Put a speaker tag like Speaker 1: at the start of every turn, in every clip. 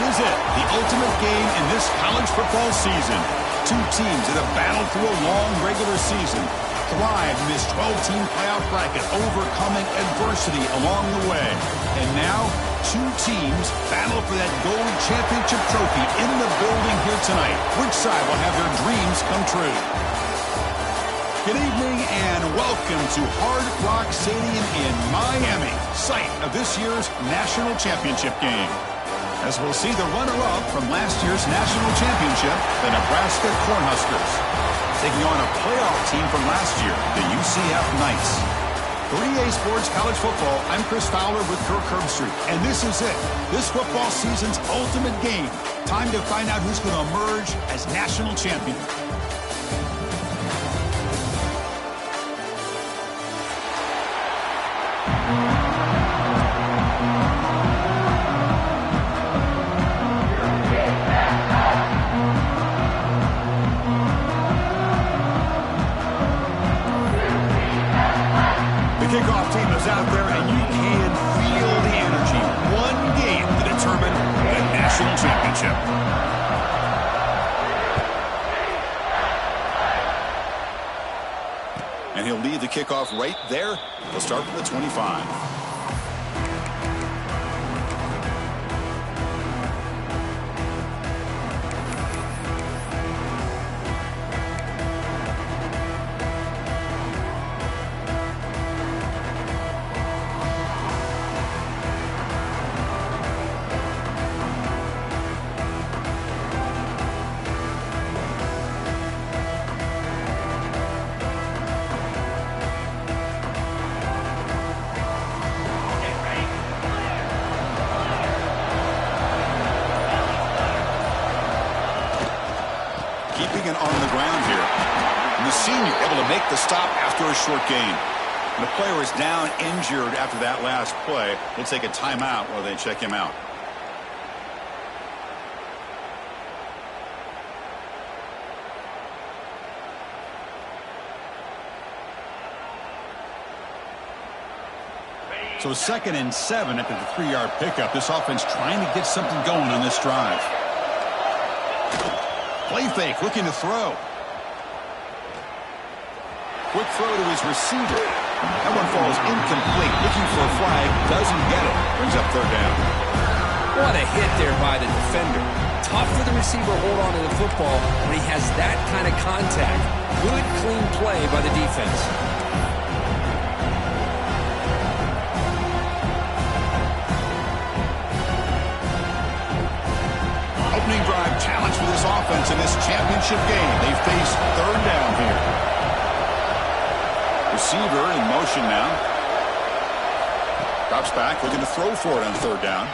Speaker 1: is it, the ultimate game in this college football season. Two teams that have battled through a long regular season, thrived in this 12-team playoff bracket, overcoming adversity along the way. And now, two teams battle for that gold championship trophy in the building here tonight. Which side will have their dreams come true? Good evening and welcome to Hard Rock Stadium in Miami, site of this year's national championship game. As we'll see the runner-up from last year's national championship, the Nebraska Cornhuskers, taking on a playoff team from last year, the UCF Knights. 3A Sports College Football, I'm Chris Fowler with Kirk Herbstreit, and this is it, this football season's ultimate game. Time to find out who's going to emerge as national champion. Kickoff team is out there, and you can feel the energy. One game to determine the national championship. And he'll lead the kickoff right there. He'll start from the 25. Keeping it on the ground here. And the senior able to make the stop after a short gain. And the player is down injured after that last play. We'll take a timeout while they check him out. So 2nd and 7 after the 3-yard pickup. This offense trying to get something going on this drive. Play fake, looking to throw. Quick throw to his receiver. That one falls incomplete. Looking for a flag, doesn't get it. Brings up 3rd down.
Speaker 2: What a hit there by the defender. Tough for the receiver to hold on to the football when he has that kind of contact. Good, clean play by the defense.
Speaker 1: Opening drive challenge for this offense in this championship game. They face 3rd down here. Receiver in motion now. Drops back, looking to throw for it on 3rd down.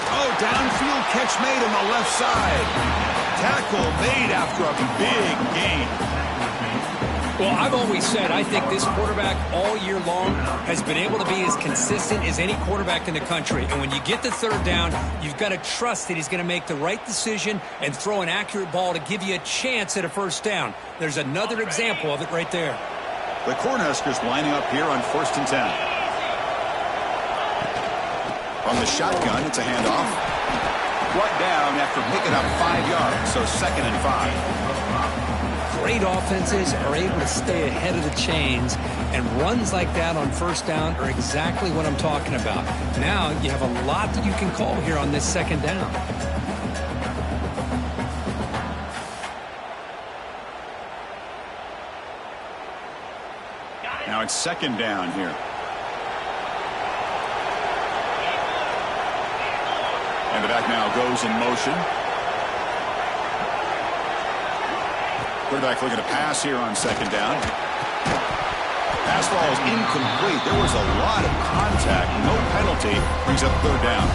Speaker 1: Oh, downfield catch made on the left side. Tackle made after a big gain.
Speaker 2: Well, I've always said I think this quarterback all year long has been able to be as consistent as any quarterback in the country. And when you get to 3rd down, you've got to trust that he's going to make the right decision and throw an accurate ball to give you a chance at a 1st down. There's another example of it right there.
Speaker 1: The Cornhuskers lining up here on 1st and 10. From the shotgun, it's a handoff. Brought down after picking up 5 yards, so 2nd and 5.
Speaker 2: Great offenses are able to stay ahead of the chains, and runs like that on 1st down are exactly what I'm talking about. Now you have a lot that you can call here on this 2nd down. Now it's 2nd down here. And the back now goes in motion. Quarterback looking to pass here on 2nd down. Pass ball is incomplete. There was a lot of contact. No penalty. Brings up 3rd down.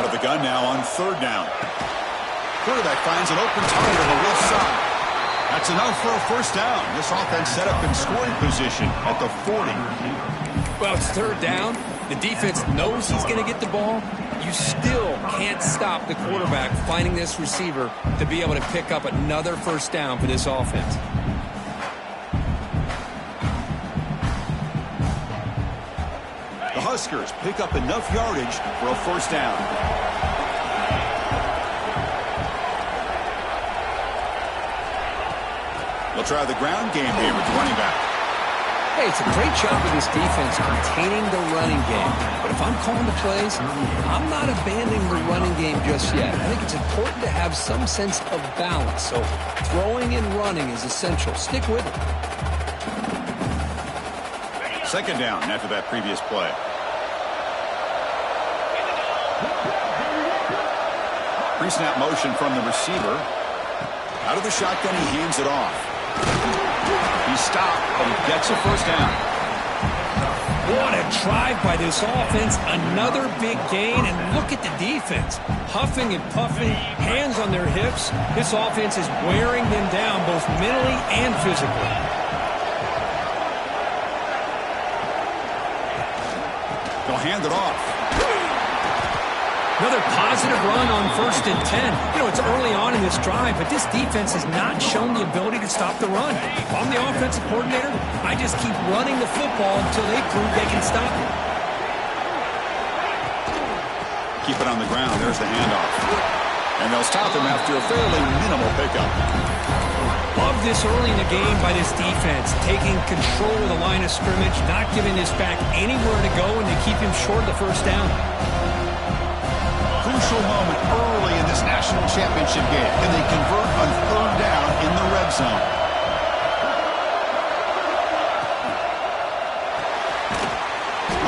Speaker 1: of the gun now on third down. Quarterback finds an open target on the left side. That's enough for a first down. This offense set up in scoring position at the 40.
Speaker 2: Well, it's third down. The defense knows he's going to get the ball. You still can't stop the quarterback finding this receiver to be able to pick up another first down for this offense.
Speaker 1: The Huskers pick up enough yardage for a first down. They'll try the ground game here with the running back.
Speaker 2: Hey, it's a great job of this defense containing the running game. But if I'm calling the plays, I'm not abandoning the running game just yet. I think it's important to have some sense of balance. So throwing and running is essential. Stick with it.
Speaker 1: Second down after that previous play. Pre-snap motion from the receiver. Out of the shotgun, he hands it off. He's stopped, but he gets a first down.
Speaker 2: What a drive by this offense. Another big gain, and look at the defense. Huffing and puffing, hands on their hips. This offense is wearing them down both mentally and physically.
Speaker 1: They'll hand it off.
Speaker 2: Another positive run on 1st and 10. You know, it's early on in this drive, but this defense has not shown the ability to stop the run. If I'm the offensive coordinator, I just keep running the football until they prove they can stop it.
Speaker 1: Keep it on the ground. There's the handoff. And they'll stop him after a fairly minimal pickup.
Speaker 2: Love this early in the game by this defense, taking control of the line of scrimmage, not giving this back anywhere to go, and they keep him short of the first down.
Speaker 1: Crucial moment early in this national championship game. Can they convert on third down in the red zone?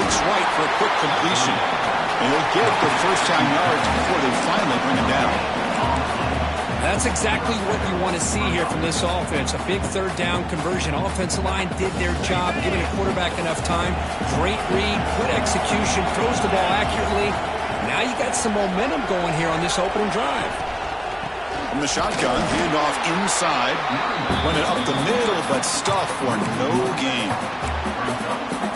Speaker 1: Looks right for a quick completion. And they'll get the first down yards before they finally bring him down.
Speaker 2: That's exactly what you want to see here from this offense. A big third down conversion. Offensive line did their job, giving a quarterback enough time. Great read, good execution, throws the ball accurately. Now you got some momentum going here on this opening drive.
Speaker 1: From the shotgun, handoff inside. Run it up the middle, but stuffed for no gain.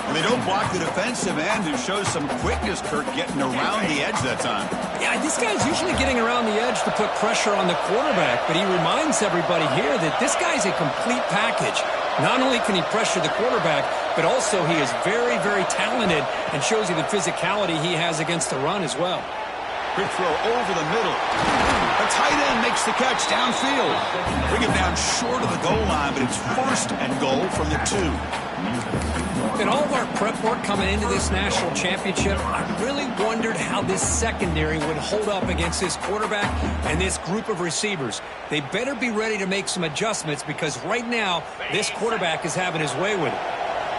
Speaker 1: And they don't block the defensive end and shows some quickness, Kirk, getting around the edge that time.
Speaker 2: Yeah, this guy's usually getting around the edge to put pressure on the quarterback, but he reminds everybody here that this guy's a complete package. Not only can he pressure the quarterback, but also he is very, very talented and shows you the physicality he has against the run as well.
Speaker 1: Quick throw over the middle. A tight end makes the catch downfield. Bring him down short of the goal line, but it's first and goal from the 2.
Speaker 2: In all of our prep work coming into this national championship, I really wondered how this secondary would hold up against this quarterback and this group of receivers. They better be ready to make some adjustments because right now, this quarterback is having his way with it.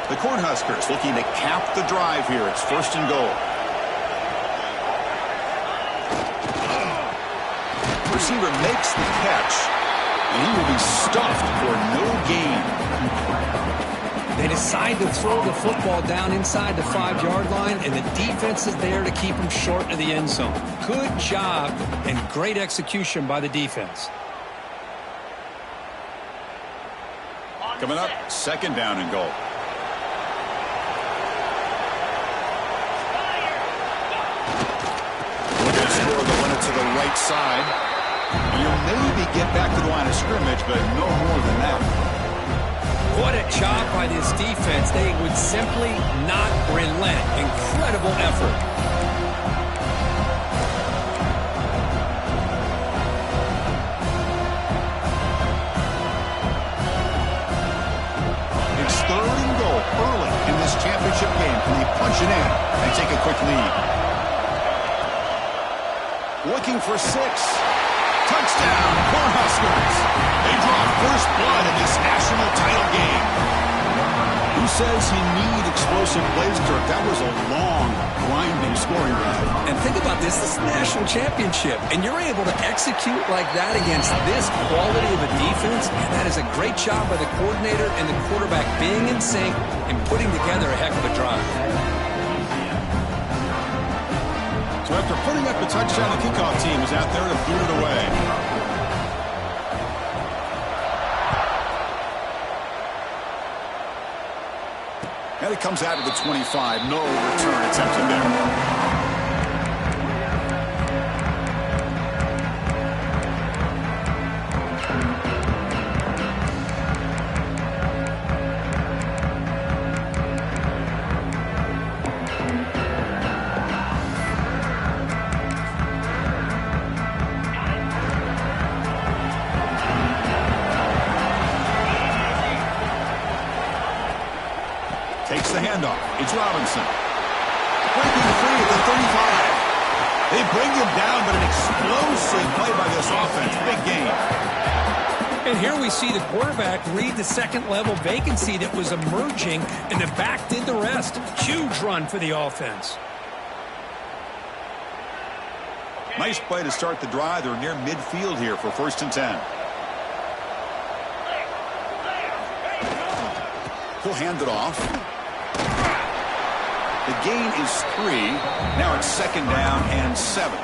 Speaker 1: The Cornhuskers looking to cap the drive here. It's first and goal. Receiver makes the catch, and he will be stuffed for no gain.
Speaker 2: They decide to throw the football down inside the 5-yard line, and the defense is there to keep him short of the end zone. Good job and great execution by the defense.
Speaker 1: Coming up, second down and goal. Looking to score the winner to the right side. You'll maybe get back to the line of scrimmage, but no more than that.
Speaker 2: What a job by this defense. They would simply not relent. Incredible effort.
Speaker 1: It's third and goal early in this championship game. Can they punch it in and take a quick lead? Looking for 6. Touchdown, Cornhuskers. They draw first blood in this national title game. Who says you need explosive plays, Kirk? That was a long, grinding scoring drive.
Speaker 2: And think about this. This is the national championship, and you're able to execute like that against this quality of a defense. And that is a great job by the coordinator and the quarterback being in sync and putting together a heck of a drive.
Speaker 1: So after putting up the touchdown, the kickoff team is out there to boot it away. And it comes out of the 25. No return attempted there. Takes the handoff. It's Robinson. Breaking free at the 35. They bring him down, but an explosive play by this offense. Big game.
Speaker 2: And here we see the quarterback read the second-level vacancy that was emerging, and the back did the rest. Huge run for the offense.
Speaker 1: Nice play to start the drive. They're near midfield here for 1st and 10. He'll hand it off. The gain is 3. Now it's 2nd down and 7.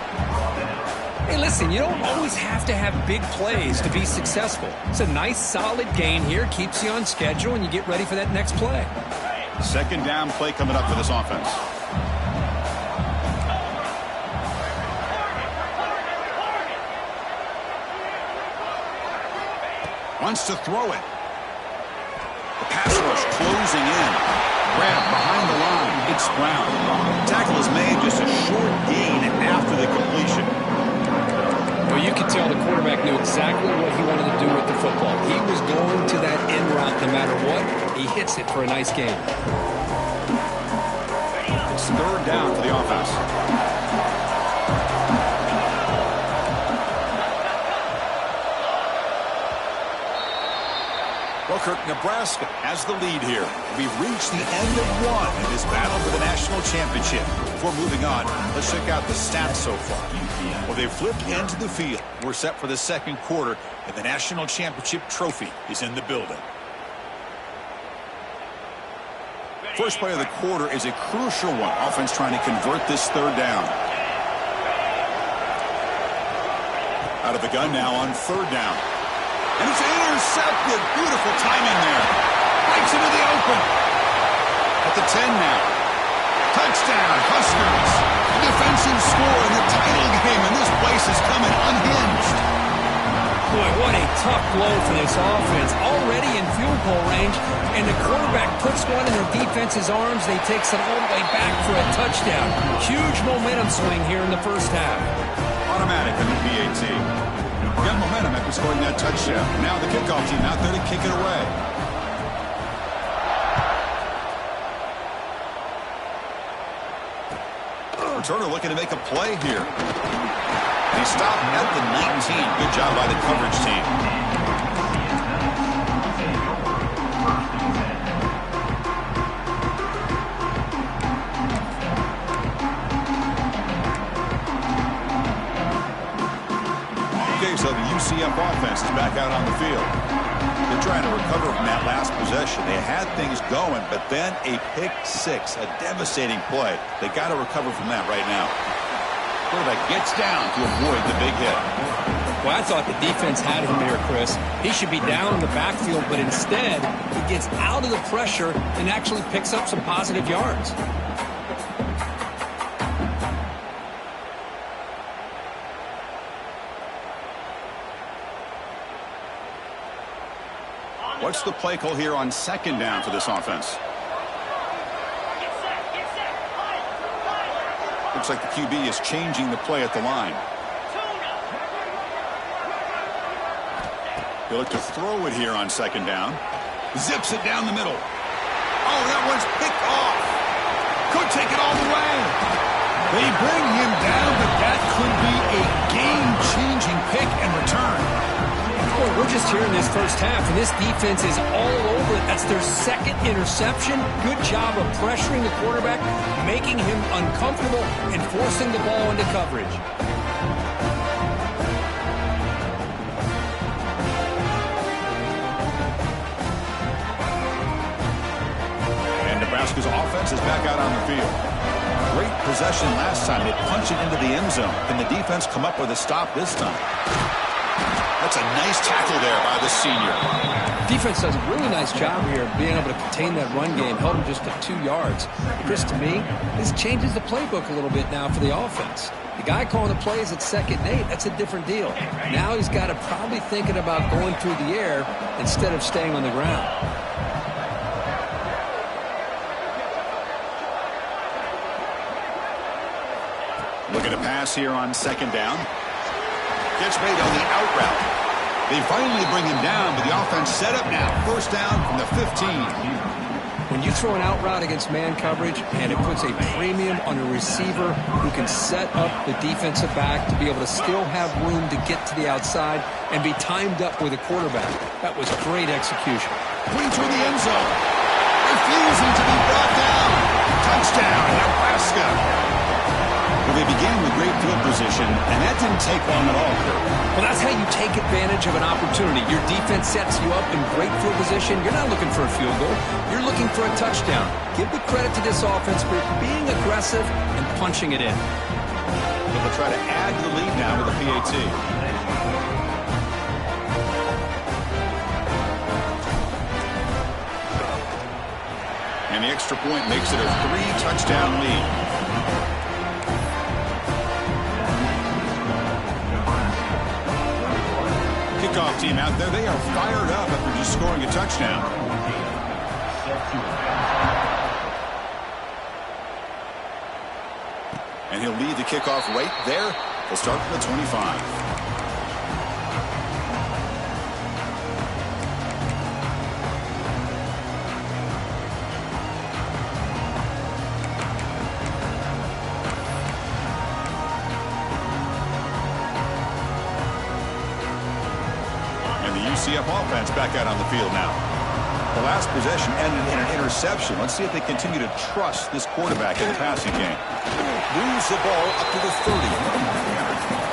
Speaker 2: Hey, listen, you don't always have to have big plays to be successful. It's a nice, solid gain here. Keeps you on schedule, and you get ready for that next play.
Speaker 1: 2nd down play coming up for this offense. Wants to throw it. The pass rush closing in. Grab behind the line. It's Brown. Tackle is made, just a short gain after the completion.
Speaker 2: Well, you could tell the quarterback knew exactly what he wanted to do with the football. He was going to that end route no matter what. He hits it for a nice gain.
Speaker 1: It's 3rd down for the offense. Well, Kirk, Nebraska has the lead here. We've reached the end of one in this battle for the national championship. Before moving on, let's check out the stats so far. Well, they've flipped into the field. We're set for the 2nd quarter, and the national championship trophy is in the building. First play of the quarter is a crucial one. Offense trying to convert this 3rd down. Out of the gun now on 3rd down. And it's intercepted. Beautiful timing there. Breaks into the open. At the 10 now. Touchdown, Huskers. A defensive score in the title game, and this place is coming unhinged.
Speaker 2: Boy, what a tough blow for this offense. Already in field goal range, and the quarterback puts one in their defense's arms. They takes it all the way back for a touchdown. Huge momentum swing here in the first half.
Speaker 1: Automatic in the PAT. Got momentum after scoring that touchdown. Now the kickoff team out there to kick it away. Returner looking to make a play here. And he stopped at the 19. Good job by the coverage team. So the UCF offense is back out on the field. They're trying to recover from that last possession. They had things going, but then a pick 6, a devastating play. They got to recover from that right now. Quarterback gets down to avoid the big hit.
Speaker 2: Well, I thought the defense had him there, Chris. He should be down in the backfield, but instead he gets out of the pressure and actually picks up some positive yards.
Speaker 1: What's the play call here on 2nd down for this offense? Looks like the QB is changing the play at the line. He'll look to throw it here on 2nd down. Zips it down the middle. Oh, that one's picked off. Could take it all the way. They bring him down, but that could be a game-changing pick and return.
Speaker 2: Boy, we're just here in this first half, and this defense is all over it. That's their 2nd interception. Good job of pressuring the quarterback, making him uncomfortable, and forcing the ball into coverage.
Speaker 1: And Nebraska's offense is back out on the field. great possession last time. They punch it into the end zone. Can the defense come up with a stop this time? That's a nice tackle there by the senior.
Speaker 2: Defense does a really nice job here of being able to contain that run game. Held him just to 2 yards. Chris, to me, this changes the playbook a little bit now for the offense. The guy calling the plays at 2nd and 8, that's a different deal. Now he's got to probably thinking about going through the air instead of staying on the ground.
Speaker 1: Looking to pass here on 2nd down. Gets made on the out route. They finally bring him down, but the offense set up now. 1st down from the 15.
Speaker 2: When you throw an out route against man coverage, and it puts a premium on a receiver who can set up the defensive back to be able to still have room to get to the outside and be timed up with a quarterback. That was great execution.
Speaker 1: Clean through the end zone. Refusing to be brought down. Touchdown, Nebraska. Well, they began with great field position, and that didn't take long at all, Kurt.
Speaker 2: Well, that's how you take advantage of an opportunity. Your defense sets you up in great field position. You're not looking for a field goal. You're looking for a touchdown. Give the credit to this offense for being aggressive and punching it in.
Speaker 1: They'll try to add to the lead now with the PAT. And the extra point makes it a 3-touchdown lead. Kickoff team out there, they are fired up after just scoring a touchdown. And he'll lead the kickoff right there. They'll start from the 25. UCF offense back out on the field now. The last possession ended in an interception. Let's see if they continue to trust this quarterback in the passing game. Moves the ball up to the 30.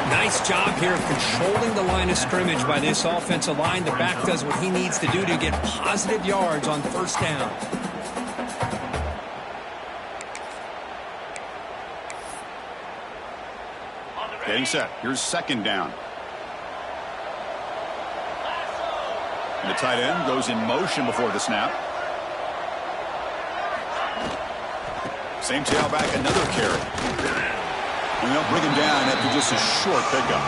Speaker 2: Nice job here of controlling the line of scrimmage by this offensive line. The back does what he needs to do to get positive yards on 1st down.
Speaker 1: Getting set. Here's 2nd down. And the tight end goes in motion before the snap. Same tailback, another carry. And they'll bring him down after just a short pickup.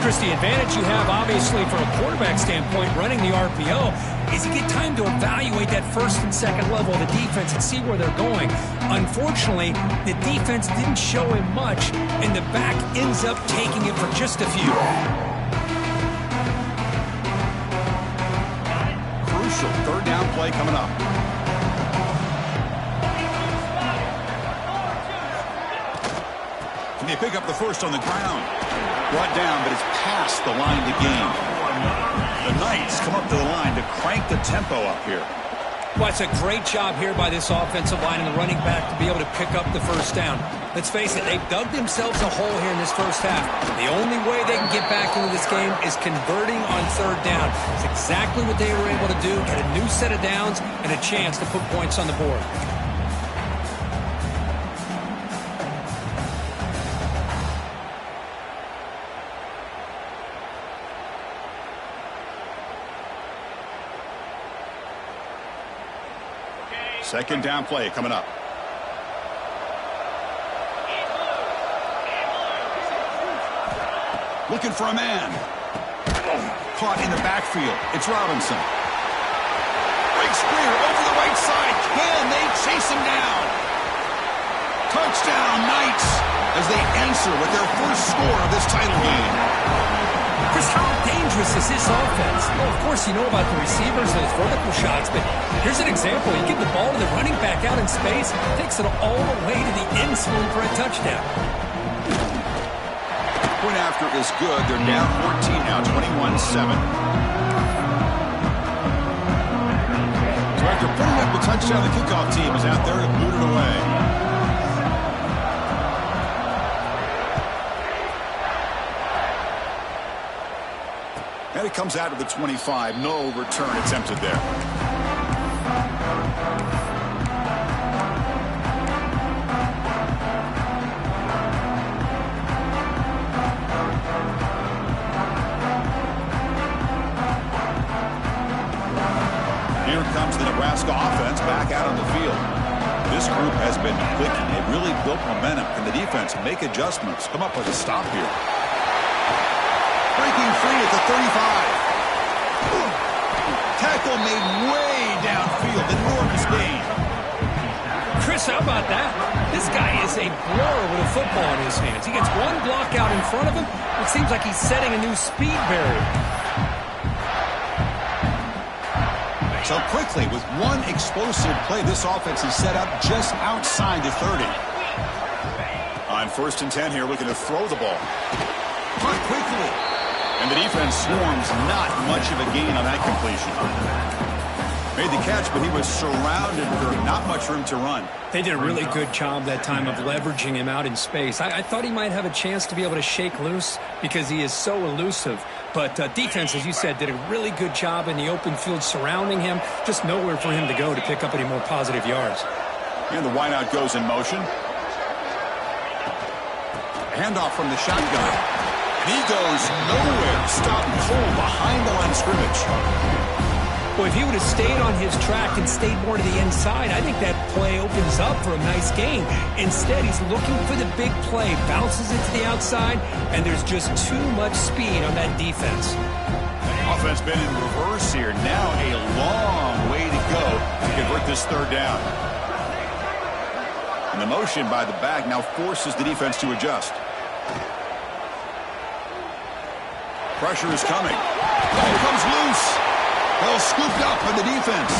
Speaker 2: Chris, the advantage you have, obviously, from a quarterback standpoint, running the RPO, is you get time to evaluate that 1st and 2nd level of the defense and see where they're going. Unfortunately, the defense didn't show him much, and the back ends up taking it for just a few.
Speaker 1: Crucial 3rd down play coming up. Can they pick up the 1st on the ground? Brought down, but it's past the line to gain. The Knights come up to the line to crank the tempo up here.
Speaker 2: Well, it's a great job here by this offensive line and the running back to be able to pick up the 1st down. Let's face it, they've dug themselves a hole here in this 1st half. The only way they can get back into this game is converting on 3rd down. It's exactly what they were able to do, get a new set of downs and a chance to put points on the board.
Speaker 1: Second down play coming up. Looking for a man. Caught in the backfield. It's Robinson. Breaks clear over the right side. Can they chase him down? Touchdown Knights as they answer with their first score of this title game.
Speaker 2: Chris, how dangerous is this offense? Well, of course, you know about the receivers and his vertical shots, but here's an example. You give the ball to the running back out in space, takes it all the way to the end zone for a touchdown.
Speaker 1: Point after is good. They're down 14 now, 21-7. So after putting up the touchdown, the kickoff team is out there to boot it away. And it comes out of the 25. No return attempted there. back out on the field. This group has been clicking. They've really built momentum. Can the defense make adjustments? Come up with a stop here. Breaking free at the 35. Tackle made way downfield. Enormous gain.
Speaker 2: Chris, how about that? This guy is a blower with a football in his hands. He gets one block out in front of him. It seems like he's setting a new speed barrier.
Speaker 1: So quickly, with one explosive play, this offense is set up just outside the 30. On 1st and 10 here, looking to throw the ball. Caught quickly. And the defense swarms, not much of a gain on that completion. Made the catch, but he was surrounded with not much room to run.
Speaker 2: They did a really good job that time of leveraging him out in space. I thought he might have a chance to be able to shake loose because he is so elusive. But defense, as you said, did a really good job in the open field surrounding him. Just nowhere for him to go to pick up any more positive yards.
Speaker 1: And the wideout goes in motion. Handoff from the shotgun. He goes nowhere. Stopped cold behind the line of scrimmage.
Speaker 2: Well, if he would have stayed on his track and stayed more to the inside, I think that play opens up for a nice gain. Instead, he's looking for the big play, bounces it to the outside, and there's just too much speed on that defense.
Speaker 1: Offense been in reverse here. Now a long way to go to convert this 3rd down. And the motion by the back now forces the defense to adjust. Pressure is coming. Ball comes loose. Ball scooped up by the defense.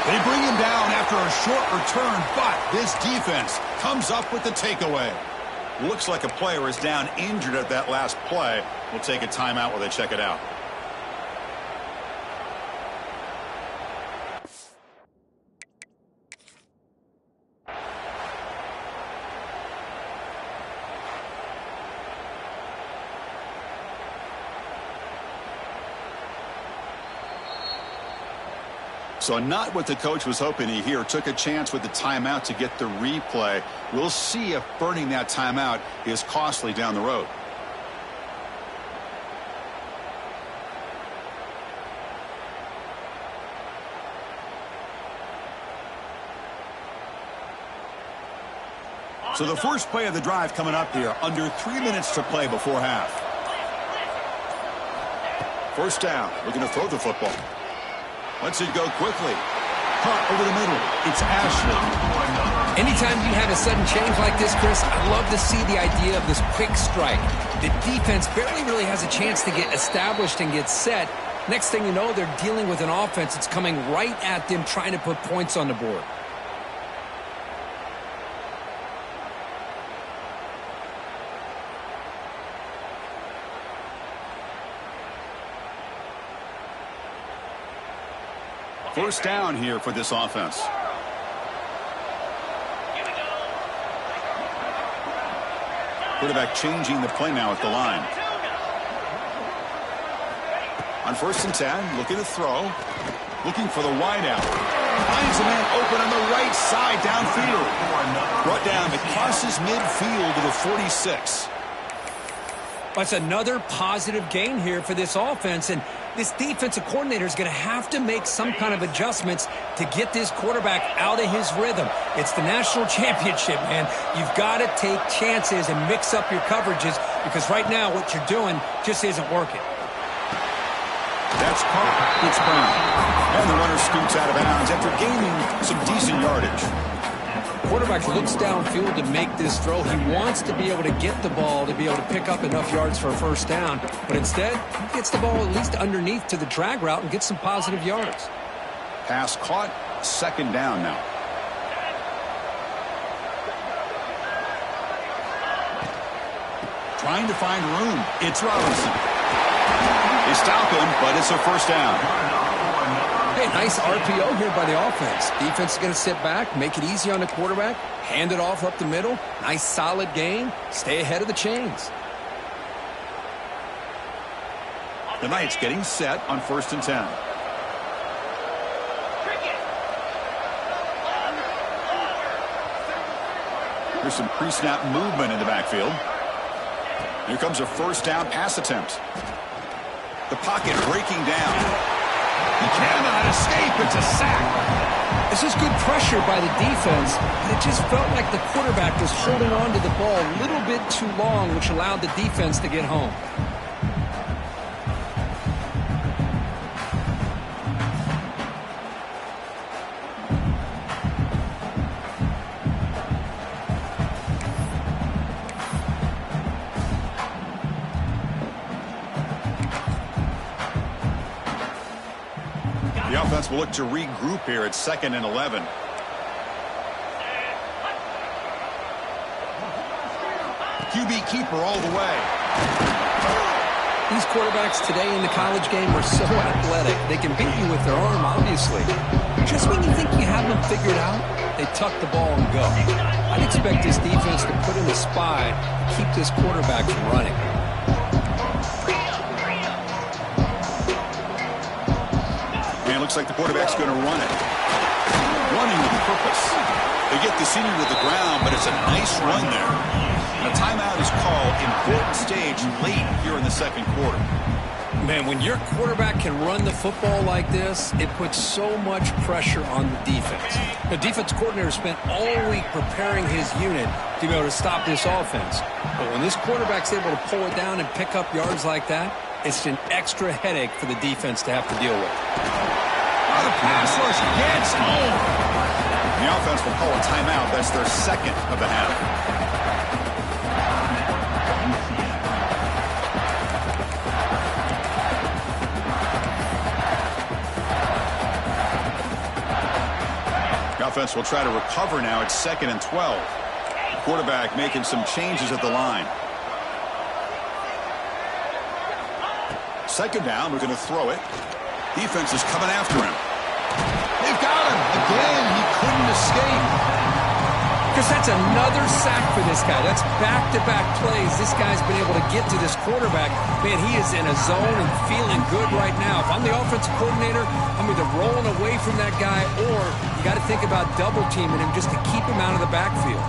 Speaker 1: They bring him down after a short return, but this defense comes up with the takeaway. Looks like a player is down injured at that last play. We'll take a timeout while they check it out. So not what the coach was hoping to hear. Took a chance with the timeout to get the replay. We'll see if burning that timeout is costly down the road. So the first play of the drive coming up here. Under 3 minutes to play before half. 1st down. Looking to throw the football. Lets it go quickly. Caught over the middle. It's Ashley.
Speaker 2: Anytime you have a sudden change like this, Chris, I love to see the idea of this quick strike. The defense barely really has a chance to get established and get set. Next thing you know, they're dealing with an offense that's coming right at them, trying to put points on the board.
Speaker 1: First down here for this offense. Quarterback changing the play now at the line. On 1st and 10, looking to throw. Looking for the wideout. Finds a man open on the right side downfield. Brought down. It crosses midfield to the 46.
Speaker 2: That's another positive gain here for this offense, and this defensive coordinator is going to have to make some kind of adjustments to get this quarterback out of his rhythm. It's the national championship, man. You've got to take chances and mix up your coverages because right now what you're doing just isn't working.
Speaker 1: That's caught. It's Brown. And the runner scoots out of bounds after gaining some decent yardage.
Speaker 2: Quarterback looks downfield to make this throw. He wants to be able to get the ball to be able to pick up enough yards for a 1st down. But instead, he gets the ball at least underneath to the drag route and gets some positive yards.
Speaker 1: Pass caught. 2nd down now. Trying to find room. It's Robinson. They stop him, but it's a 1st down.
Speaker 2: Hey, nice RPO here by the offense. Defense is going to sit back, make it easy on the quarterback, hand it off up the middle. Nice solid gain. Stay ahead of the chains.
Speaker 1: The Knights getting set on 1st and 10. There's some pre-snap movement in the backfield. Here comes a 1st down pass attempt. The pocket breaking down. He cannot escape. It's a sack.
Speaker 2: This is good pressure by the defense, but it just felt like the quarterback was holding on to the ball a little bit too long, which allowed the defense to get home.
Speaker 1: The offense will look to regroup here at 2nd and 11. QB keeper all the way.
Speaker 2: These quarterbacks today in the college game are so athletic. They can beat you with their arm, obviously. Just when you think you have them figured out, they tuck the ball and go. I'd expect this defense to put in a spy to keep this quarterback from running.
Speaker 1: Looks like the quarterback's going to run it. Running with purpose. They get the senior to the ground, but it's a nice run there. A timeout is called. Important stage late here in the 2nd quarter.
Speaker 2: Man, when your quarterback can run the football like this, it puts so much pressure on the defense. The defense coordinator spent all week preparing his unit to be able to stop this offense. But when this quarterback's able to pull it down and pick up yards like that, it's an extra headache for the defense to have to deal with.
Speaker 1: The pass rush gets home. The offense will call a timeout. That's their 2nd of the half. The offense will try to recover now at 2nd and 12. The quarterback making some changes at the line. 2nd down, we're going to throw it. Defense is coming after him. They've got him. Again, he couldn't escape.
Speaker 2: Because that's another sack for this guy. That's back-to-back plays. This guy's been able to get to this quarterback. Man, he is in a zone and feeling good right now. If I'm the offensive coordinator, I'm either rolling away from that guy or you got to think about double-teaming him just to keep him out of the backfield.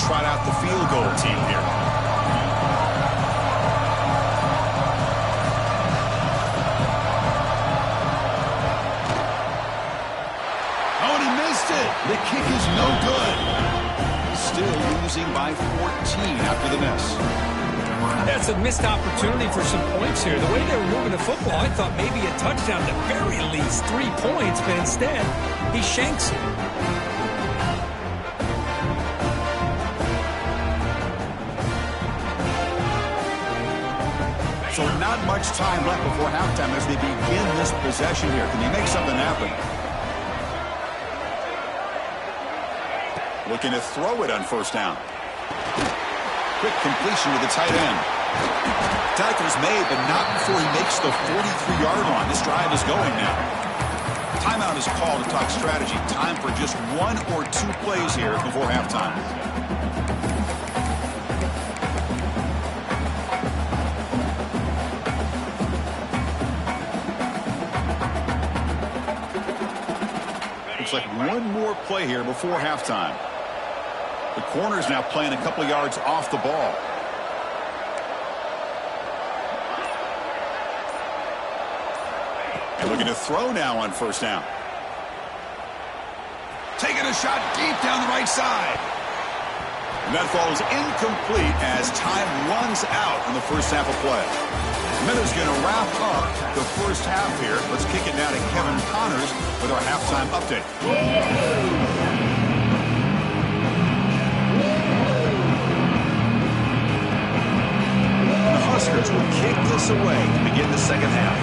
Speaker 1: Trot out the field goal team here. Oh, and he missed it. The kick is no good. Still losing by 14 after the miss.
Speaker 2: That's a missed opportunity for some points here. The way they were moving the football, I thought maybe a touchdown, at the very least 3 points, but instead he shanks it.
Speaker 1: So not much time left before halftime as they begin this possession here. Can they make something happen? Looking to throw it on 1st down. Quick completion to the tight end. Tackle's made, but not before he makes the 43-yard line. This drive is going now. Timeout is called to talk strategy. Time for just 1 or 2 plays here before halftime. Like 1 more play here before halftime. The corner's now playing a couple of yards off the ball. And looking to throw now on 1st down. Taking a shot deep down the right side. And that falls incomplete as time runs out in the 1st half of play. Miller's going to wrap up the 1st half here. Let's kick it now to Kevin Connors with our halftime update. The Huskers will kick this away to begin the 2nd half.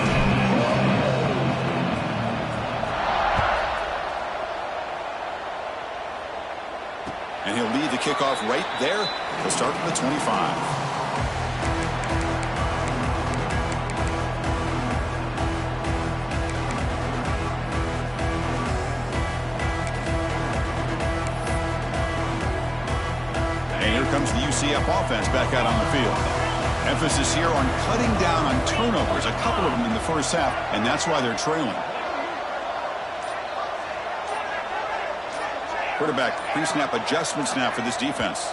Speaker 1: And he'll lead the kickoff right there. He'll start from the 25. Comes the UCF offense back out on the field. Emphasis here on cutting down on turnovers, a couple of them in the first half, and that's why they're trailing. Quarterback pre-snap adjustments now for this defense.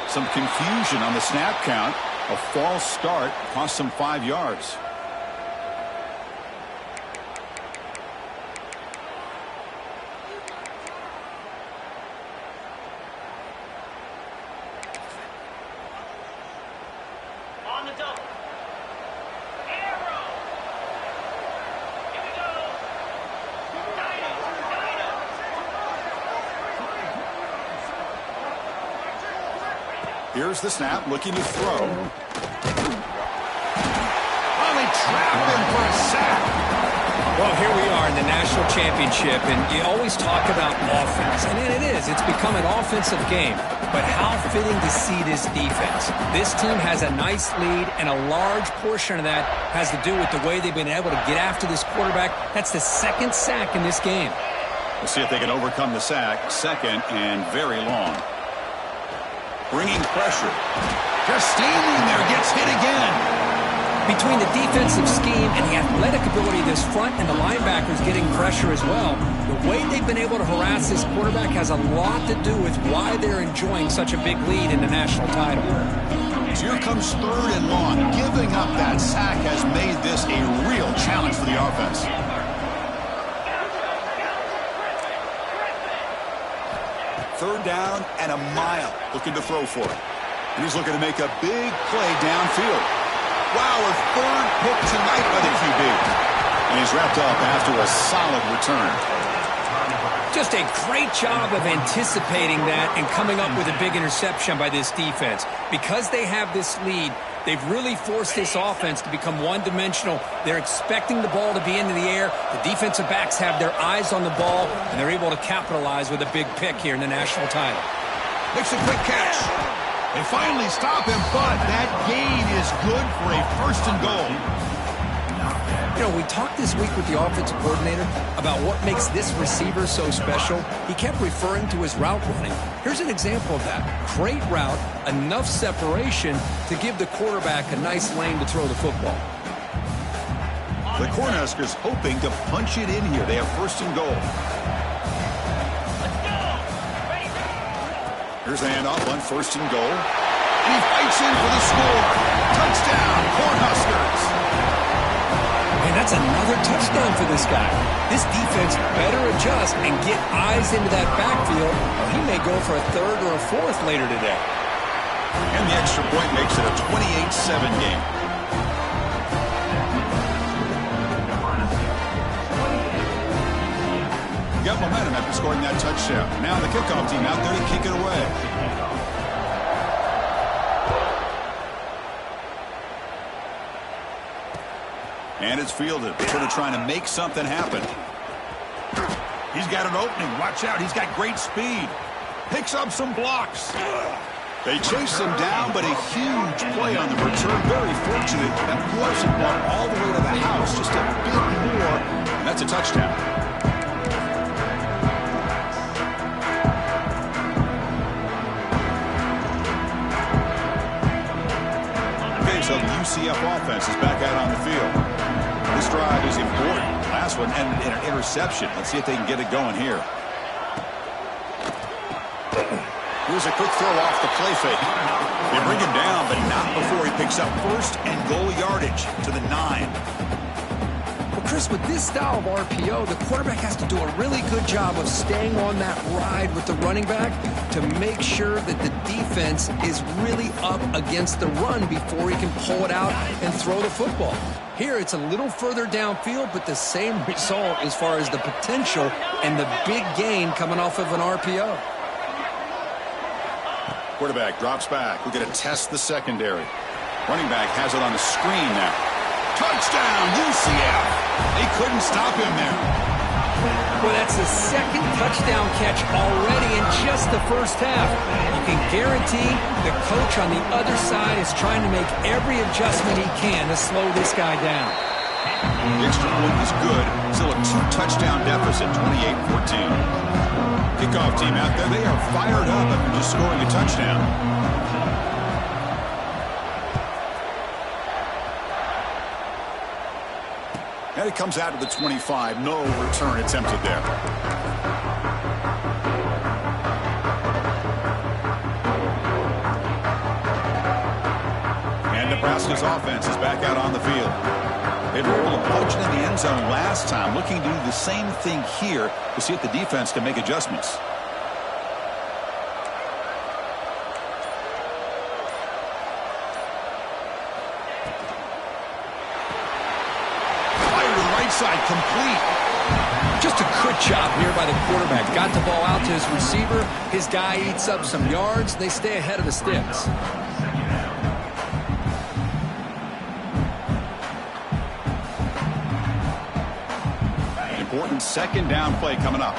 Speaker 1: Some confusion on the snap count. A false start cost them 5 yards. Here's the snap, looking to throw. Oh, they trap him for a sack.
Speaker 2: Well, here we are in the national championship, and you always talk about offense, and it is. It's become an offensive game. But how fitting to see this defense. This team has a nice lead, and a large portion of that has to do with the way they've been able to get after this quarterback. That's the second sack in this game.
Speaker 1: We'll see if they can overcome the sack. Second and very long. Bringing pressure. Just standing there, gets hit again.
Speaker 2: Between the defensive scheme and the athletic ability of this front and the linebackers getting pressure as well, the way they've been able to harass this quarterback has a lot to do with why they're enjoying such a big lead in the national title.
Speaker 1: So here comes third and long. Giving up that sack has made this a real challenge for the offense. Third down and a mile. Looking to throw for it. And he's looking to make a big play downfield. Wow, a third pick tonight by the QB. And he's wrapped up after a solid return.
Speaker 2: Just a great job of anticipating that and coming up with a big interception by this defense. Because they have this lead, they've really forced this offense to become one-dimensional. They're expecting the ball to be into the air. The defensive backs have their eyes on the ball, and they're able to capitalize with a big pick here in the national title.
Speaker 1: Makes a quick catch. They finally stop him, but that gain is good for a first and goal.
Speaker 2: You know, we talked this week with the offensive coordinator about what makes this receiver so special. He kept referring to his route running. Here's an example of that. Great route, enough separation to give the quarterback a nice lane to throw the football.
Speaker 1: The Cornhuskers hoping to punch it in here. They have first and goal. Here's the handoff on first and goal. And he fights in for the score. Touchdown, Cornhuskers.
Speaker 2: And that's another touchdown for this guy. This defense better adjust and get eyes into that backfield, or he may go for a third or a fourth later today.
Speaker 1: And the extra point makes it a 28-7 game. Got momentum after scoring that touchdown. Now the kickoff team out there to kick it away. And it's fielded. Sort of trying to make something happen. He's got an opening. Watch out. He's got great speed. Picks up some blocks. They chase him down, but a huge play on the return. Very fortunate. That wasn't brought all the way to the house. Just a bit more. And that's a touchdown. So the UCF offense is back out on the field. This drive is important. Last one ended in an interception. Let's see if they can get it going here. Here's a quick throw off the play fake. They bring him down, but not before he picks up first and goal yardage to the 9.
Speaker 2: Well, Chris, with this style of RPO, the quarterback has to do a really good job of staying on that ride with the running back to make sure that the defense is really up against the run before he can pull it out and throw the football. Here, it's a little further downfield, but the same result as far as the potential and the big gain coming off of an RPO.
Speaker 1: Quarterback drops back. We're going to test the secondary. Running back has it on the screen now. Touchdown, UCF. They couldn't stop him there.
Speaker 2: Well, that's the second touchdown catch already in just the first half. You can guarantee the coach on the other side is trying to make every adjustment he can to slow this guy down.
Speaker 1: The extra point is good. Still a 2-touchdown deficit, 28-14. Kickoff team out there, they are fired up after just scoring a touchdown. And it comes out to the 25. No return attempted there. And Nebraska's offense is back out on the field. They were able to punch it in the end zone last time, looking to do the same thing here to see if the defense can make adjustments. Fire to the right side, complete.
Speaker 2: Just a good job here by the quarterback. Got the ball out to his receiver. His guy eats up some yards. They stay ahead of the sticks.
Speaker 1: Important second down play coming up.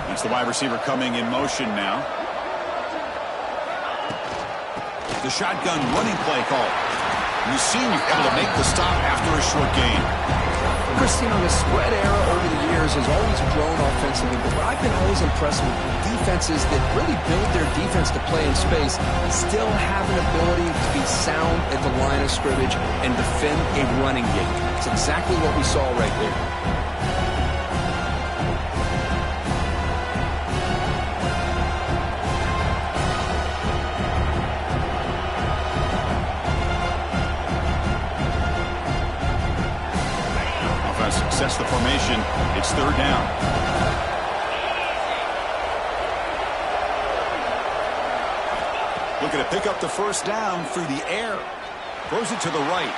Speaker 1: That's the wide receiver coming in motion now. The shotgun running play call. The senior able to make the stop after a short gain.
Speaker 3: Chris, you know, the spread era over the years has always grown offensively, but what I've been always impressed with defenses that really build their defense to play in space still have an ability to be sound at the line of scrimmage and defend a running game. It's exactly what we saw right there.
Speaker 1: Sets the formation. It's third down. Looking to pick up the first down through the air. Throws it to the right.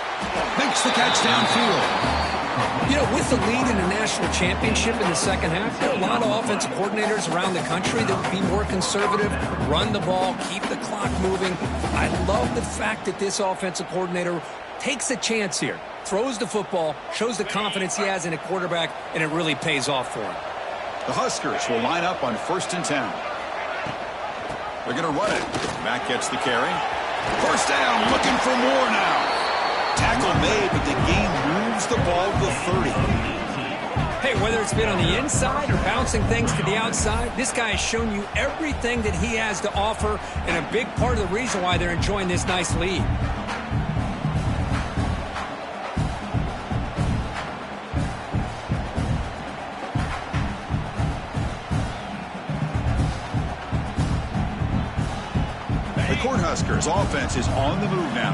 Speaker 1: Makes the catch downfield.
Speaker 2: You know, with the lead in the national championship in the second half, there are a lot of offensive coordinators around the country that would be more conservative, run the ball, keep the clock moving. I love the fact that this offensive coordinator takes a chance here. Throws the football, shows the confidence he has in a quarterback, and it really pays off for him.
Speaker 1: The Huskers will line up on 1st and 10. They're going to run it. Mack gets the carry. First down, looking for more now. Tackle made, but the game moves the ball to 30.
Speaker 2: Hey, whether it's been on the inside or bouncing things to the outside, this guy has shown you everything that he has to offer, and a big part of the reason why they're enjoying this nice lead.
Speaker 1: Cornhuskers offense is on the move now.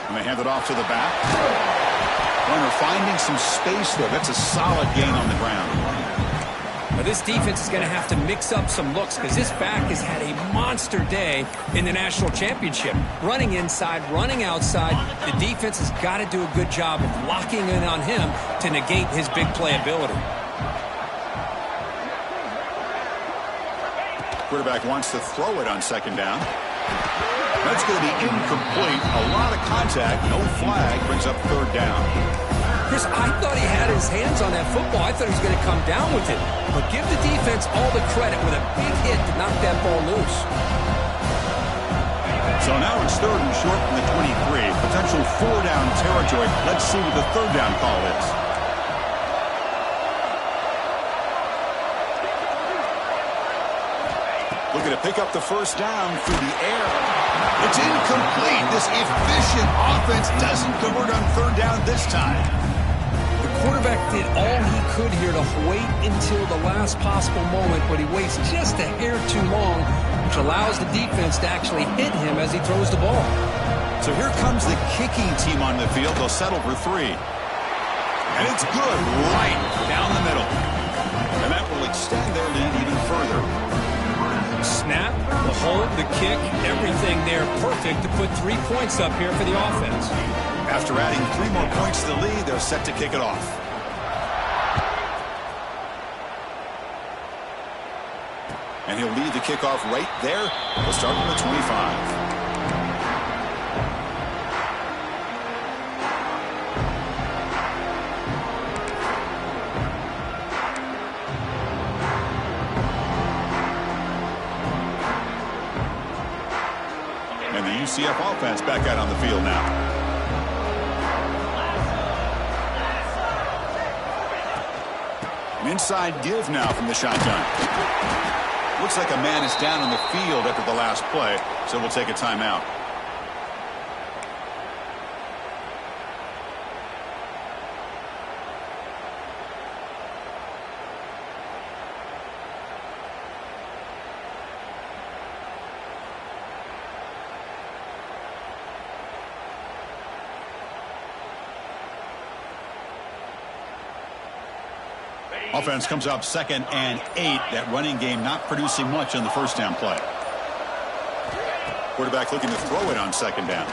Speaker 1: And they hand it off to the back. Runner finding some space there. That's a solid gain on the ground.
Speaker 2: Now this defense is going to have to mix up some looks because this back has had a monster day in the national championship. Running inside, running outside. The defense has got to do a good job of locking in on him to negate his big play ability.
Speaker 1: Quarterback wants to throw it on second down. That's going to be incomplete. A lot of contact. No flag. Brings up third down.
Speaker 2: Chris, I thought he had his hands on that football. I thought he was going to come down with it. But give the defense all the credit with a big hit to knock that ball loose.
Speaker 1: So now it's third and short from the 23. Potential four-down territory. Let's see what the third down call is. Looking to pick up the first down through the air. It's incomplete. This efficient offense doesn't convert on third down this time.
Speaker 2: The quarterback did all he could here to wait until the last possible moment, but he waits just a hair too long, which allows the defense to actually hit him as he throws the ball.
Speaker 1: So here comes the kicking team on the field. They'll settle for three. And it's good right down the middle. And that will extend their lead even further.
Speaker 2: Snap, the hold, the kick, everything there perfect to put 3 points up here for the offense.
Speaker 1: After adding 3 more points to the lead, they're set to kick it off. And he'll lead the kickoff right there. He'll start from the 25. UCF offense back out on the field now. An inside give now from the shotgun. Looks like a man is down on the field after the last play, so we'll take a timeout. Offense comes up 2nd and 8. That running game not producing much on the first down play. Quarterback looking to throw it on 2nd down.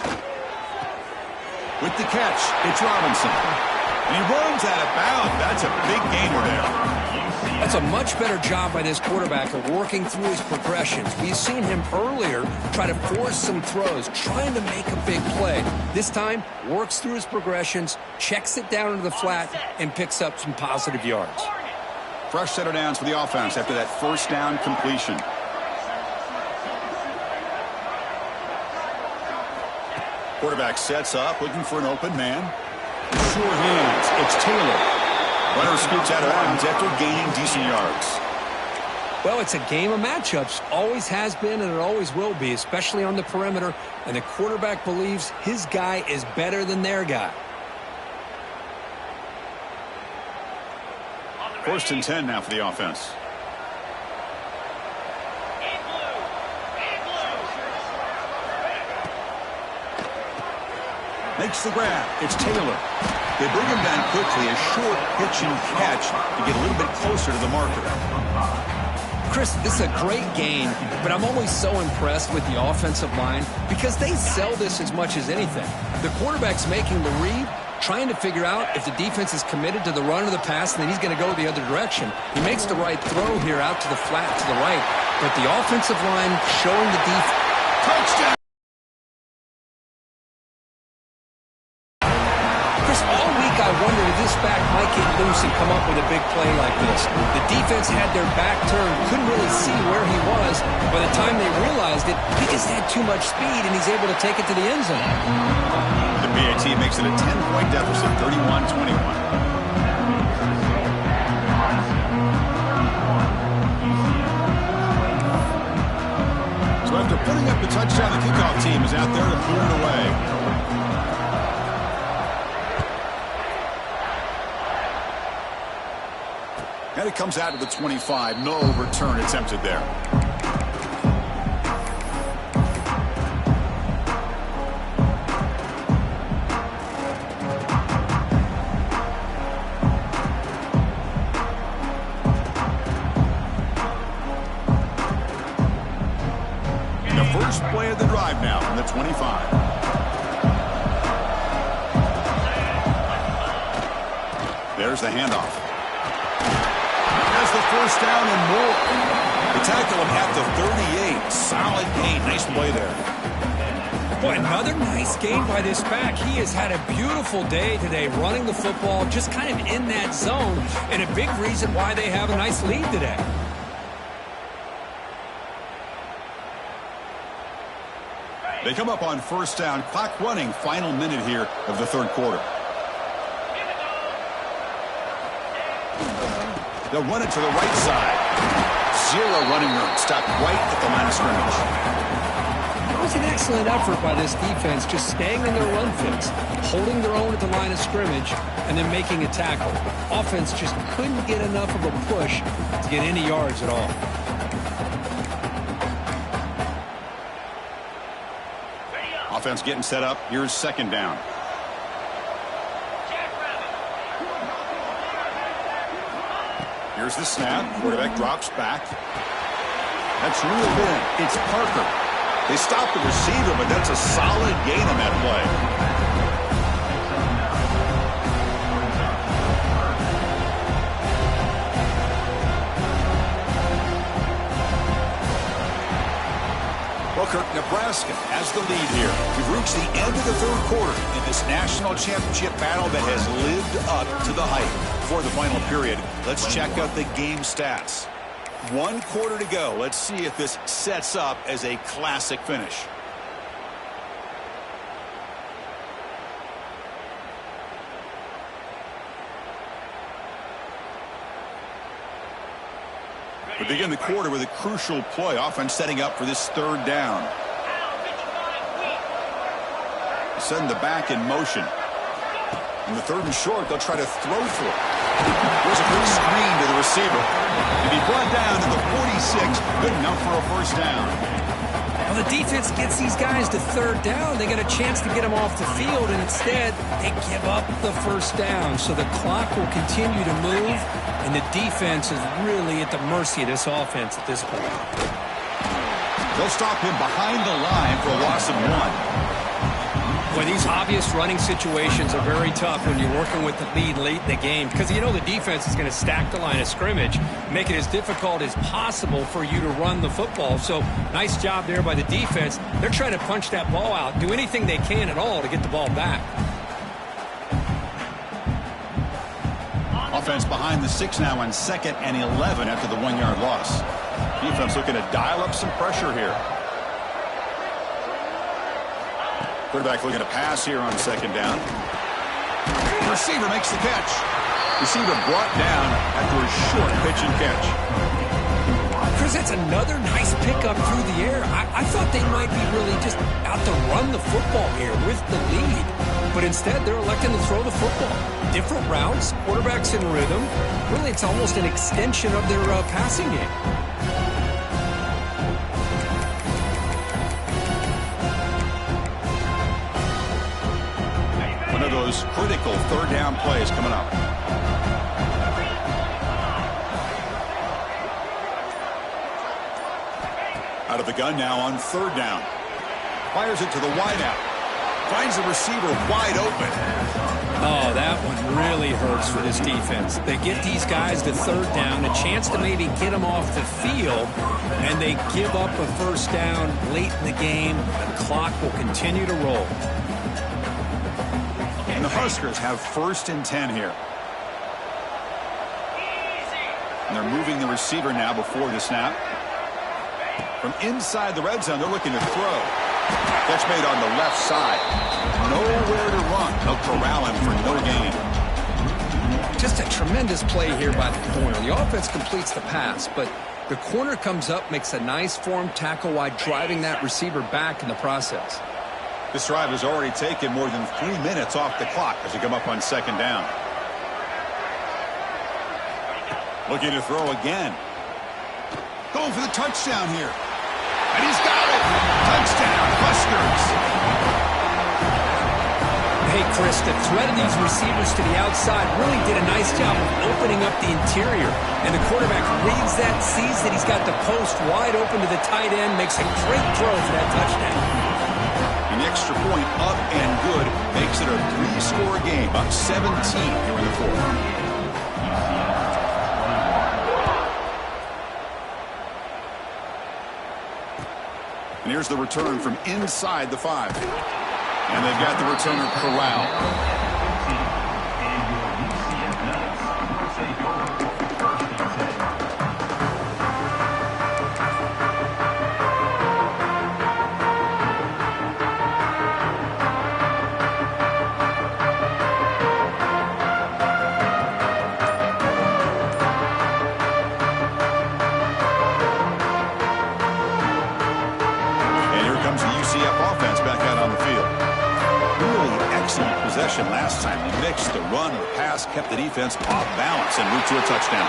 Speaker 1: With the catch, it's Robinson. And he runs out of bounds. That's a big gainer there.
Speaker 2: That's a much better job by this quarterback of working through his progressions. We've seen him earlier try to force some throws, trying to make a big play. This time, works through his progressions, checks it down into the flat, and picks up some positive yards.
Speaker 1: Fresh set of downs for the offense after that first down completion. Quarterback sets up, looking for an open man. Sure hands. It's Taylor. Runner scoots out of bounds after gaining decent yards.
Speaker 2: Well, it's a game of matchups. Always has been, and it always will be, especially on the perimeter. And the quarterback believes his guy is better than their guy.
Speaker 1: 1st and 10 now for the offense. Makes the grab. It's Taylor. They bring him down quickly. A short pitch and catch to get a little bit closer to the marker.
Speaker 2: Chris, this is a great game, but I'm always so impressed with the offensive line because they sell this as much as anything. The quarterback's making the read, trying to figure out if the defense is committed to the run or the pass, and then he's going to go the other direction. He makes the right throw here out to the flat to the right, but the offensive line showing the defense.
Speaker 1: Touchdown!
Speaker 2: Chris, all week I wondered if this back might get loose and come up with a big play like this. The defense had their back turned, couldn't really see where he was. By the time they realized it, he just had too much speed, and he's able to take it to the end zone.
Speaker 1: The PAT makes it a 10-point deficit, 31-21. So after putting up the touchdown, the kickoff team is out there to clear it away. And it comes out to the 25. No return attempted there. The first play of the drive now from the 25. There's the handoff. The first down and more. They tackle him at the 38. Solid gain. Nice play there.
Speaker 2: Boy, another nice game by this back. He has had a beautiful day today running the football, just kind of in that zone, and a big reason why they have a nice lead today.
Speaker 1: They come up on first down. Clock running. Final minute here of the third quarter. They'll run it to the right side. Zero running room. Stopped right at the line of scrimmage.
Speaker 2: It was an excellent effort by this defense, just staying in their run fix, holding their own at the line of scrimmage, and then making a tackle. Offense just couldn't get enough of a push to get any yards at all.
Speaker 1: Offense getting set up. Here's 2nd down. Here's the snap. Quarterback drops back. That's reeled in. It's Parker. They stop the receiver, but that's a solid gain on that play. Well, Kirk, Nebraska has the lead here. We've reached the end of the third quarter in this national championship battle that has lived up to the hype. For the final period, let's check out the game stats. 1 quarter to go. Let's see if this sets up as a classic finish. We begin the quarter with a crucial play. Offense setting up for this third down. Send the back in motion. In the third and short, they'll try to throw for it. There's a quick screen to the receiver. And he brought down to the 46. Good enough for a first down.
Speaker 2: Well, the defense gets these guys to third down. They got a chance to get them off the field, and instead they give up the first down. So the clock will continue to move, and the defense is really at the mercy of this offense at this point.
Speaker 1: They'll stop him behind the line for a loss of 1.
Speaker 2: Well, these obvious running situations are very tough when you're working with the lead late in the game because you know the defense is going to stack the line of scrimmage, make it as difficult as possible for you to run the football. So nice job there by the defense. They're trying to punch that ball out, do anything they can at all to get the ball back.
Speaker 1: Offense behind the 6 now on 2nd and 11 after the 1-yard loss. Defense looking to dial up some pressure here. Quarterback looking to pass here on 2nd down. The receiver makes the catch. Receiver brought down after a short pitch and catch.
Speaker 2: Chris, that's another nice pickup through the air. I thought they might be really just out to run the football here with the lead. But instead, they're electing to throw the football. Different routes, quarterbacks in rhythm. Really, it's almost an extension of their passing game.
Speaker 1: One of those critical third down plays coming up. Out of the gun now on 3rd down. Fires it to the wideout. Finds the receiver wide open.
Speaker 2: Oh, that one really hurts for this defense. They get these guys to 3rd down, a chance to maybe get them off the field, and they give up a first down late in the game. The clock will continue to roll.
Speaker 1: And the Huskers have 1st and 10 here. And they're moving the receiver now before the snap. From inside the red zone, they're looking to throw. Catch made on the left side. Nowhere to run. They'll corral him for no gain.
Speaker 2: Just a tremendous play here by the corner. The offense completes the pass, but the corner comes up, makes a nice form tackle while driving that receiver back in the process.
Speaker 1: This drive has already taken more than 3 minutes off the clock as they come up on 2nd down. Looking to throw again. Going for the touchdown here. And he's got it. Touchdown, Huskers.
Speaker 2: Hey, Chris, the threat of these receivers to the outside really did a nice job of opening up the interior. And the quarterback reads that, sees that he's got the post wide open to the tight end, makes a great throw for that touchdown.
Speaker 1: An extra point up and good makes it a 3-score game, up 17 here in the 4th. And here's the return from inside the 5. And they've got the returner corralled. Last time they mixed the run, the pass, kept the defense off balance en route to a touchdown.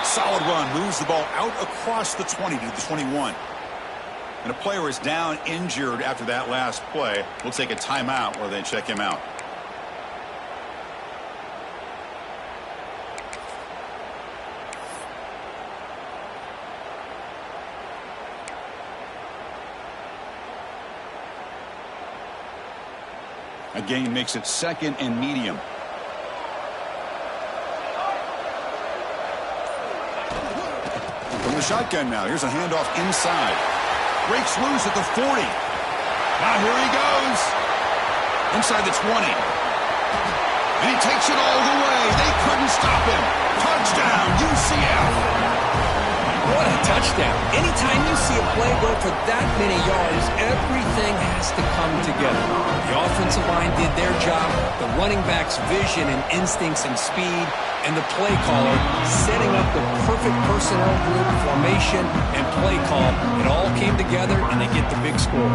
Speaker 1: Solid run, moves the ball out across the 20 to the 21. And a player is down injured after that last play. We'll take a timeout while they check him out. A gain makes it 2nd and medium. From the shotgun now, here's a handoff inside. Breaks loose at the 40. Now here he goes. Inside the 20. And he takes it all the way. They couldn't stop him. Touchdown, UCF.
Speaker 2: What a touchdown. Anytime you see a play go for that many yards, everything has to come together. The offensive line did their job, the running back's vision and instincts and speed, and the play caller setting up the perfect personnel group, formation, and play call. It all came together, and they get the big score.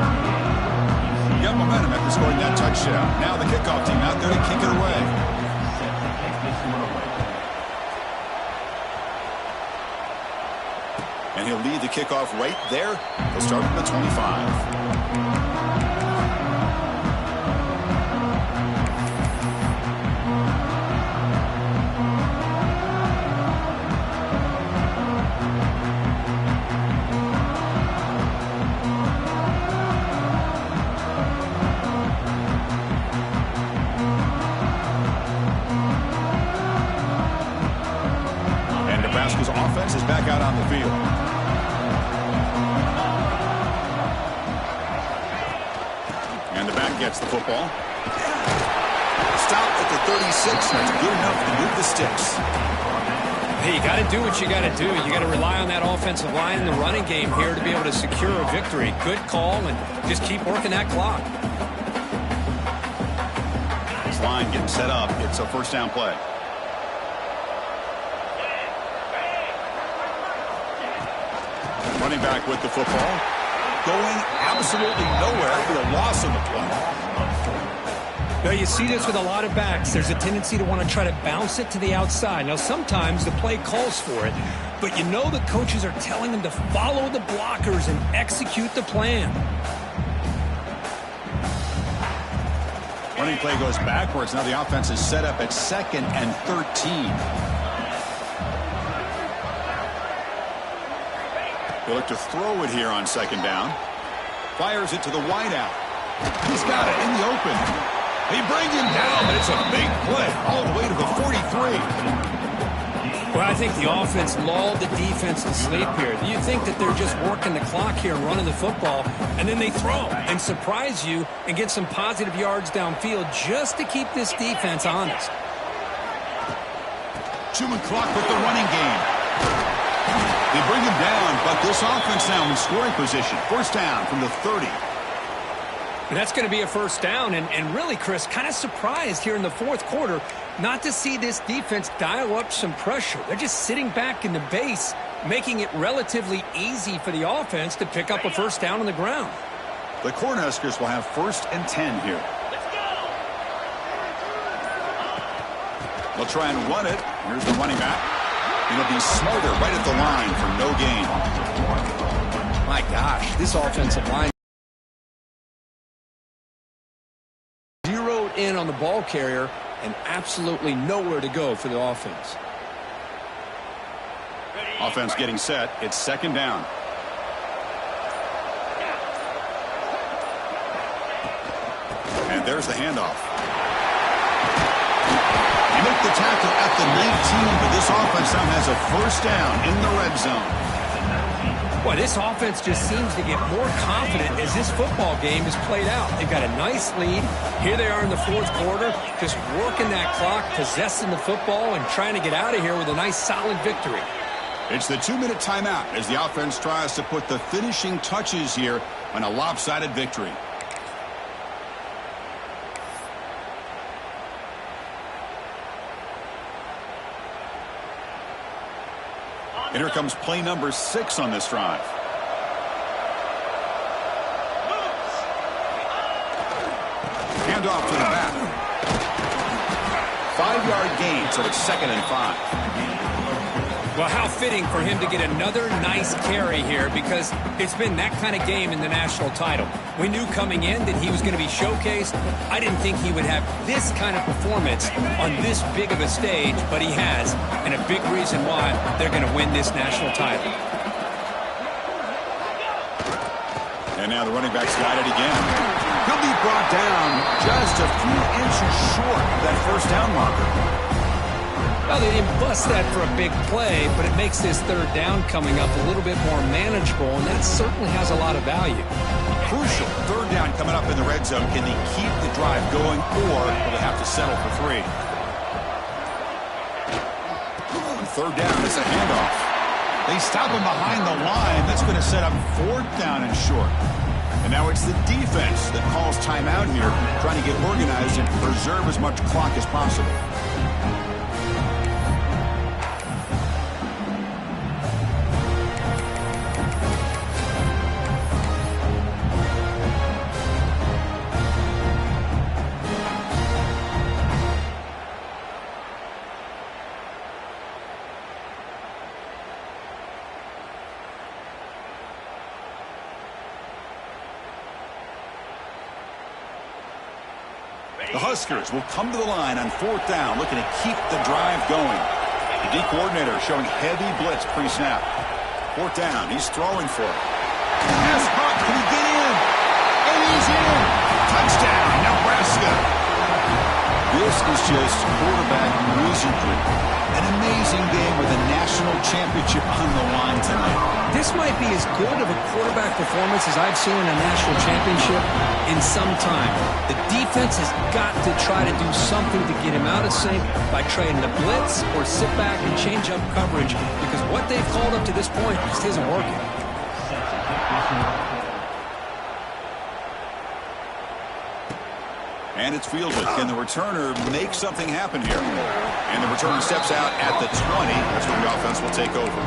Speaker 1: Got momentum after scoring that touchdown. Now the kickoff team out there to kick it away. And he'll lead the kickoff right there. He'll start from the 25. Nebraska's offense is back out on the field. And the back gets the football. Stop at the 36. That's good enough to move the sticks.
Speaker 2: Hey, you got to do what you got to do. You got to rely on that offensive line in the running game here to be able to secure a victory. Good call, and just keep working that clock.
Speaker 1: This line getting set up. It's a first down play. Running back with the football. Going absolutely nowhere for the loss of the play.
Speaker 2: Now, you see this with a lot of backs. There's a tendency to want to try to bounce it to the outside. Now, sometimes the play calls for it, but you know the coaches are telling them to follow the blockers and execute the plan.
Speaker 1: Running play goes backwards. Now the offense is set up at 2nd and 13. He'll look to throw it here on 2nd down. Fires it to the wideout. He's got it in the open. They bring him down, but it's a big play all the way to the 43.
Speaker 2: Well, I think the offense lulled the defense to sleep here. You think that they're just working the clock here and running the football, and then they throw and surprise you and get some positive yards downfield just to keep this defense honest.
Speaker 1: Chewing clock with the running game. They bring him down, but this offense now in scoring position. First down from the 30.
Speaker 2: And that's going to be a first down, and really, Chris, kind of surprised here in the fourth quarter not to see this defense dial up some pressure. They're just sitting back in the base, making it relatively easy for the offense to pick up a first down on the ground.
Speaker 1: The Cornhuskers will have 1st and 10 here. They'll try and run it. Here's the running back. It'll be Smarter right at the line for no gain.
Speaker 3: My gosh, this offensive line zeroed in on the ball carrier and absolutely nowhere to go for the offense.
Speaker 1: Offense getting set. It's 2nd down. And there's the handoff. You make the tackle at the 19, but this offense now has a first down in the red zone.
Speaker 2: Well, this offense just seems to get more confident as this football game is played out. They've got a nice lead. Here they are in the fourth quarter, just working that clock, possessing the football, and trying to get out of here with a nice, solid victory.
Speaker 1: It's the 2-minute timeout as the offense tries to put the finishing touches here on a lopsided victory. And here comes play number 6 on this drive. Hand off to the back. 5-yard gain, so it's 2nd and 5.
Speaker 2: Well, how fitting for him to get another nice carry here, because it's been that kind of game in the national title. We knew coming in that he was going to be showcased. I didn't think he would have this kind of performance on this big of a stage, but he has, and a big reason why they're going to win this national title.
Speaker 1: And now the running back's got it again. He'll be brought down just a few inches short of that first down marker.
Speaker 2: Well, they didn't bust that for a big play, but it makes this third down coming up a little bit more manageable, and that certainly has a lot of value.
Speaker 1: Crucial third down coming up in the red zone. Can they keep the drive going, or will they have to settle for 3? On third down, it's a handoff. They stop him behind the line. That's going to set up 4th down and short. And now it's the defense that calls timeout here, trying to get organized and preserve as much clock as possible. The Huskers will come to the line on 4th down, looking to keep the drive going. The D coordinator showing heavy blitz pre-snap. 4th down, he's throwing for it. Pass caught, can he get in? And he's in! Touchdown, Nebraska! This is just quarterback wizardry. An amazing game with a national championship on the line tonight.
Speaker 2: This might be as good of a quarterback performance as I've seen in a national championship in some time. The defense has got to try to do something to get him out of sync by trying to blitz or sit back and change up coverage, because what they've called up to this point just isn't working.
Speaker 1: And it's fielded. Can the returner make something happen here? And the returner steps out at the 20. That's where the offense will take over.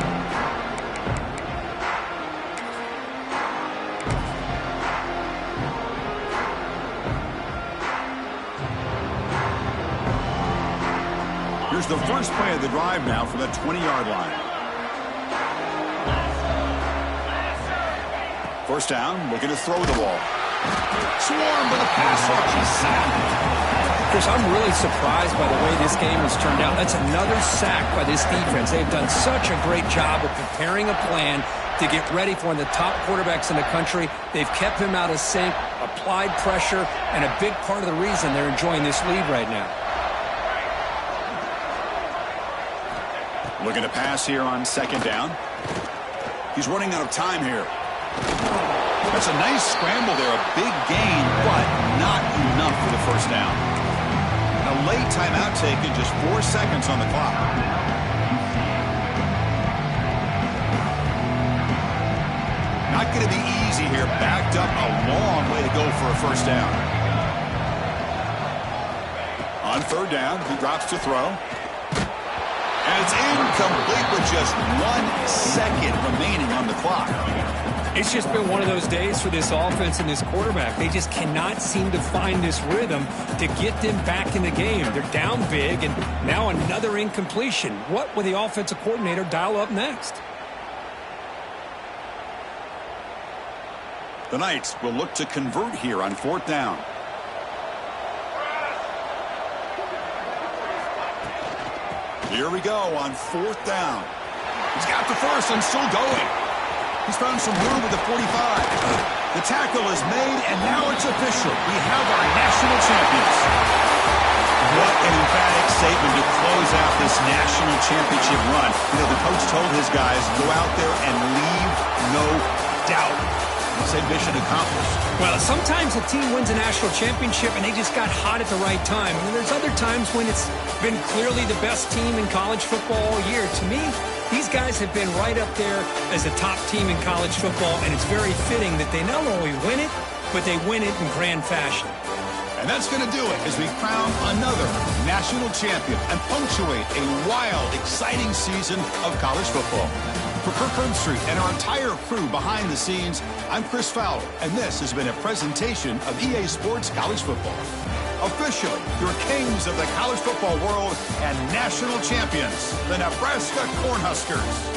Speaker 1: Here's the first play of the drive now from the 20-yard line. First down, looking to throw the ball. Swarm with a pass rush. He's sacked.
Speaker 2: Chris, I'm really surprised by the way this game has turned out. That's another sack by this defense. They've done such a great job of preparing a plan to get ready for one of the top quarterbacks in the country. They've kept him out of sync, applied pressure, and a big part of the reason they're enjoying this lead right now.
Speaker 1: Looking to pass here on 2nd down. He's running out of time here. That's a nice scramble there, a big gain, but not enough for the first down. A late timeout taken, just 4 seconds on the clock. Not going to be easy here, backed up a long way to go for a first down. On 3rd down, he drops to throw. And it's incomplete with just 1 second remaining on the clock.
Speaker 2: It's just been one of those days for this offense and this quarterback. They just cannot seem to find this rhythm to get them back in the game. They're down big, and now another incompletion. What will the offensive coordinator dial up next?
Speaker 1: The Knights will look to convert here on 4th down. Here we go on 4th down. He's got the first and still going. He's found some room at the 45. The tackle is made, and now it's official. We have our national champions. What an emphatic statement to close out this national championship run. You know, the coach told his guys, go out there and leave no doubt. He said mission accomplished.
Speaker 2: Well, sometimes a team wins a national championship and they just got hot at the right time. And there's other times when it's been clearly the best team in college football all year. To me, these guys have been right up there as a top team in college football, and it's very fitting that they not only win it, but they win it in grand fashion.
Speaker 1: And that's going to do it as we crown another national champion and punctuate a wild, exciting season of college football. For Kirk Herbstreit and our entire crew behind the scenes, I'm Chris Fowler, and this has been a presentation of EA Sports College Football. Officially, your kings of the college football world and national champions, the Nebraska Cornhuskers.